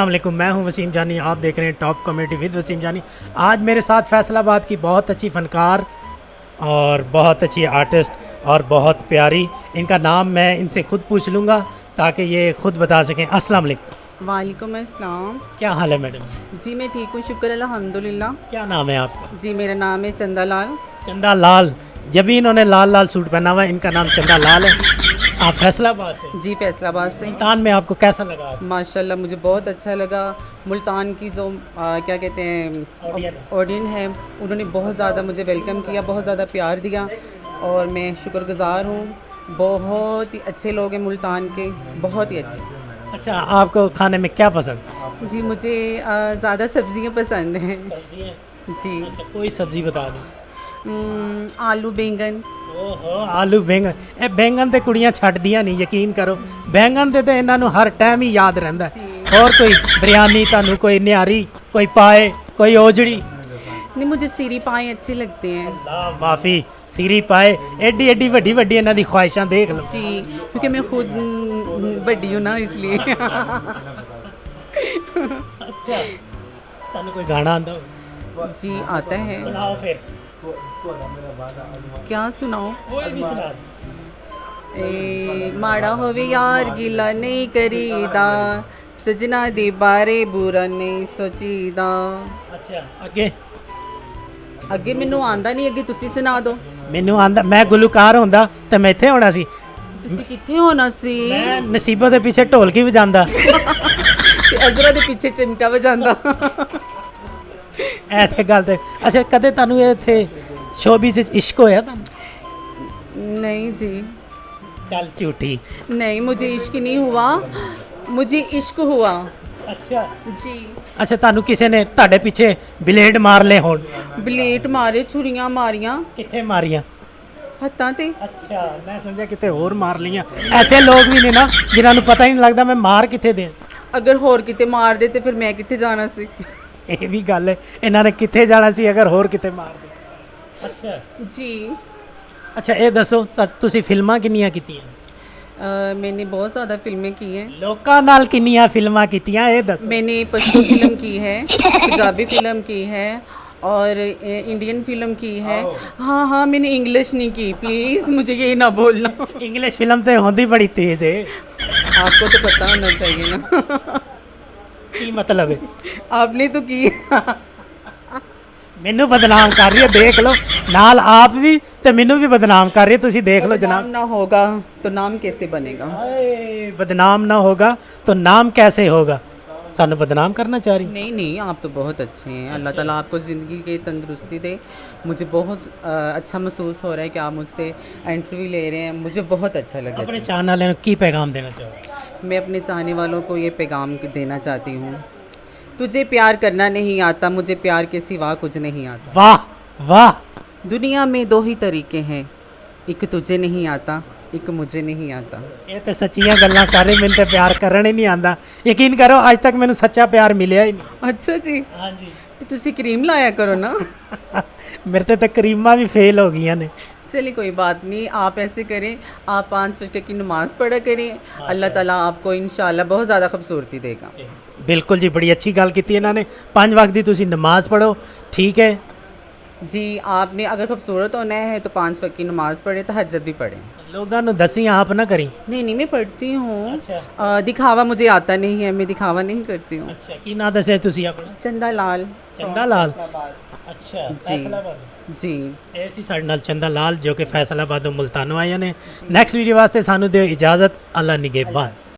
अस्सलामुअलैकुम, मैं हूं वसीम जानी। आप देख रहे हैं टॉप कॉमेडी विद वसीम जानी। आज मेरे साथ फैसलाबाद की बहुत अच्छी फ़नकार और बहुत अच्छी आर्टिस्ट और बहुत प्यारी, इनका नाम मैं इनसे खुद पूछ लूँगा ताकि ये खुद बता सकें। अस्सलाम वालेकुम। वालेकुम अस्सलाम। क्या हाल है मैडम? जी मैं ठीक हूँ, शुक्र अल्हम्दुलिल्लाह। क्या नाम है आपका? जी मेरा नाम है चंदा लाल। चंदा लाल। जब भी इन्होंने लाल लाल सूट पहना हुआ है, इनका नाम चंदा लाल है। आप फैसलाबाद से? जी फैसलाबाद से। मुल्तान में आपको कैसा लगा? माशाल्लाह मुझे बहुत अच्छा लगा। मुल्तान की जो क्या कहते हैं ऑडियंस है, उन्होंने बहुत ज़्यादा मुझे वेलकम किया, बहुत ज़्यादा प्यार दिया और मैं शुक्रगुज़ार हूँ। बहुत ही अच्छे लोग हैं मुल्तान के, बहुत ही अच्छे। अच्छा, आपको खाने में क्या पसंद? जी मुझे ज़्यादा सब्ज़ियाँ पसंद हैं। सब्जियाँ? जी अच्छा, कोई सब्जी बता दो। आलू बैंगन। ओहो, आलू बैंगन। ਇਹ बैंगन ਤੇ ਕੁੜੀਆਂ ਛੱਡਦੀਆਂ ਨਹੀਂ, ਯਕੀਨ ਕਰੋ। बैंगन ਤੇ ਇਹਨਾਂ ਨੂੰ ਹਰ ਟਾਈਮ ਹੀ ਯਾਦ ਰਹਿੰਦਾ ਹੈ। ਹੋਰ ਕੋਈ ਬਿਰਿਆਨੀ ਤੁਹਾਨੂੰ, ਕੋਈ ਨਿਹਾਰੀ, ਕੋਈ ਪਾਏ, ਕੋਈ ओजड़ी? नहीं मुझे सीरी पाए अच्छे लगते हैं। ਅੱਲਾ ਮਾਫੀ, ਸੀਰੀ ਪਾਏ ਐਡੀ ਐਡੀ ਵੱਡੀ ਵੱਡੀ ਇਹਨਾਂ ਦੀ ख्वाहिशां देख लो। जी क्योंकि मैं खुद बड़ी हूँ ना, इसलिए। अच्छा, ਤੁਹਾਨੂੰ ਕੋਈ ਗਾਣਾ ਆਂਦਾ ਹੋ? जी आता है। ਸੁਣਾਓ ਫਿਰ। क्या सुनाओ? ਕੋਈ ਵੀ ਸੁਣਾ। माड़ा होवे यार गिला नहीं करीदा, सजना दे बारे बुरा नहीं सोचीदा। ਅੱਛਾ, ਅੱਗੇ? ਅੱਗੇ ਮੈਨੂੰ ਆਂਦਾ ਨਹੀਂ, ਅੱਗੇ ਤੁਸੀਂ ਸੁਣਾ ਦਿਓ। ਮੈਨੂੰ ਆਂਦਾ, ਮੈਂ ਗੁਲੂਕਾਰ ਹੁੰਦਾ ਤਾਂ ਮੈਂ ਇੱਥੇ ਹੋਣਾ ਸੀ। ਤੁਸੀਂ ਕਿੱਥੇ ਹੋਣਾ ਸੀ? ਮੈਂ ਨਸੀਬੋ ਦੇ ਪਿੱਛੇ ਢੋਲਕੀ ਵਜਾਉਂਦਾ। ਤੇ ਅਜ਼ਰਾ ਦੇ ਪਿੱਛੇ ਚਿਮਟਾ ਵਜਾਉਂਦਾ। ਐ ਤੇ ਗੱਲ ਤੇ। ਅੱਛਾ, ਕਦੇ ਤੁਹਾਨੂੰ ਇੱਥੇ ਸ਼ੋਬਿਸ ਵਿੱਚ ਇਸ਼ਕ ਹੋਇਆ ਤੁਹਾਨੂੰ? नहीं जी, ਚੱਲ ਝੂਠੀ। नहीं मुझे इश्क नहीं हुआ, मुझे इश्क हुआ। ਅੱਛਾ जी ਅੱਛਾ, ਤੁਹਾਨੂੰ ਕਿਸੇ ਨੇ ਤੁਹਾਡੇ ਪਿੱਛੇ ਬਲੇਡ ਮਾਰ ਲਏ ਹੋਣ? ਬਲੇਟ ਮਾਰੇ, ਛੁਰੀਆਂ ਮਾਰੀਆਂ ਕਿੱਥੇ ਮਾਰੀਆਂ? ਹੱਥਾਂ ਤੇ। ਅੱਛਾ, ਮੈਂ ਸਮਝਿਆ ਕਿਤੇ ਹੋਰ ਮਾਰ ਲਈਆਂ। ਐਸੇ ਲੋਕ ਵੀ ਨੇ ਨਾ ਜਿਨ੍ਹਾਂ ਨੂੰ ਪਤਾ ਹੀ ਨਹੀਂ ਲੱਗਦਾ ਮੈਂ ਮਾਰ ਕਿੱਥੇ ਦਿਆਂ। ਅਗਰ ਹੋਰ ਕਿਤੇ ਮਾਰ ਦੇ ਤੇ ਫਿਰ ਮੈਂ ਕਿੱਥੇ ਜਾਣਾ ਸੀ? ਇਹ ਵੀ ਗੱਲ ਹੈ, ਇਹਨਾਂ ਨੇ ਕਿੱਥੇ ਜਾਣਾ ਸੀ ਅਗਰ ਹੋਰ ਕਿਤੇ ਮਾਰ ਦੇ। ਅੱਛਾ ਜੀ ਅੱਛਾ, ਇਹ ਦੱਸੋ ਤੁਸੀਂ ਫਿਲਮਾਂ ਕਿੰਨੀਆਂ ਕੀਤੀਆਂ? मैंने बहुत ज़्यादा फिल्में की हैं। ਲੋਕਾਂ ਨਾਲ ਕਿੰਨੀਆਂ ਫਿਲਮਾਂ ਕੀਤੀਆਂ ਇਹ ਦੱਸੋ। मैंने पश्तो फिल्म की है, पंजाबी फिल्म की है और इंडियन फिल्म की है। हाँ हाँ, मैंने इंग्लिश नहीं की, प्लीज़ मुझे ये ना बोलना। ਇੰਗਲਿਸ਼ ਫਿਲਮ ਤੇ ਹੁੰਦੀ ਬੜੀ ਤੇਜ਼ ਹੈ। आपको तो पता होना चाहिए ना। ਕੀ ਮਤਲਬ ਹੈ? आपने तो की। ਮੈਨੂੰ ਬਦਨਾਮ ਕਰ ਰਹੀ ਹੈ, ਦੇਖ ਲਓ। ਨਾਲ ਆਪ ਵੀ ਤੇ ਮੈਨੂੰ ਵੀ ਬਦਨਾਮ ਕਰ ਰਹੀ ਹੈ, ਤੁਸੀਂ ਦੇਖ ਲਓ जनाब। ना होगा तो नाम कैसे बनेगा? हाय, बदनाम ना होगा तो नाम कैसे होगा? सानू बदनाम करना चाह रही? नहीं नहीं, आप तो बहुत अच्छे हैं। अल्लाह ताला आपको ज़िंदगी की तंदुरुस्ती दे। मुझे बहुत अच्छा महसूस हो रहा है कि आप मुझसे इंटरव्यू ले रहे हैं, मुझे बहुत अच्छा लगा। अपने चाहने वाले की पैगाम देना चाहो? मैं अपने चाहने वालों को ये पैगाम देना चाहती हूँ, तुझे प्यार करना नहीं आता, मुझे प्यार के सिवा कुछ नहीं आता। वाह वाह। दुनिया में दो ही तरीके हैं, एक तुझे नहीं आता, एक मुझे नहीं आता। ਇਹ ਤੇ ਸੱਚੀਆਂ ਗੱਲਾਂ ਕਰ ਰਹੇ, ਮੈਨੂੰ ਤੇ ਪਿਆਰ ਕਰਨ ਹੀ ਨਹੀਂ ਆਂਦਾ। ਯਕੀਨ ਕਰੋ ਅੱਜ ਤੱਕ ਮੈਨੂੰ ਸੱਚਾ ਪਿਆਰ ਮਿਲਿਆ ਹੀ ਨਹੀਂ। अच्छा जी, ਹਾਂਜੀ। तो तुसी क्रीम लाया करो ना। ਮੇਰੇ ਤੇ ਤਕਰੀਮਾਂ ਵੀ ਫੇਲ ਹੋ ਗਈਆਂ ਨੇ। चलिए कोई बात नहीं, आप ऐसे करें, आप 5 वक्त की नमाज़ पढ़ा करें, अल्लाह ताला आपको इंशाल्लाह बहुत ज़्यादा खूबसूरती देगा। ਬਿਲਕੁਲ ਜੀ, ਬੜੀ ਅੱਛੀ ਗੱਲ ਕੀਤੀ ਇਹਨਾਂ ਨੇ। 5 ਵਕਤ ਦੀ ਤੁਸੀਂ ਨਮਾਜ਼ ਪੜੋ, ਠੀਕ ਹੈ जी आपने अगर खूबसूरत होना है तो 5 वक्त की नमाज़ पढ़े, तहज्जुद भी पढ़ें। ਲੋਕਾਂ ਨੂੰ ਦਸੀ ਆਪ ਨਾ ਕਰੀ। नहीं नहीं, मैं पढ़ती हूँ। अच्छा। दिखावा मुझे आता नहीं है, मैं दिखावा नहीं करती हूँ। ਅੱਛਾ, ਕੀ ਨਾਂ ਦੱਸਿਆ ਤੁਸੀਂ ਆਪਣਾ? चंदा लाल। ਚੰਦਾ ਲਾਲ। ਅੱਛਾ, जी ਫੈਸਲਾਬਾਦ। जी ਇਹ ਸੀ ਸਾਡੇ ਨਾਲ ਚੰਦਾ ਲਾਲ ਜੋ ਕਿ ਫੈਸਲਾਬਾਦ ਤੋਂ ਮੁਲਤਾਨੋਂ ਆਏ ਨੇ। ਨੈਕਸਟ ਵੀਡੀਓ ਵਾਸਤੇ ਸਾਨੂੰ ਦਿਓ ਇਜਾਜ਼ਤ। ਅੱਲਾ ਨਿਗਹਿਬਾਨ।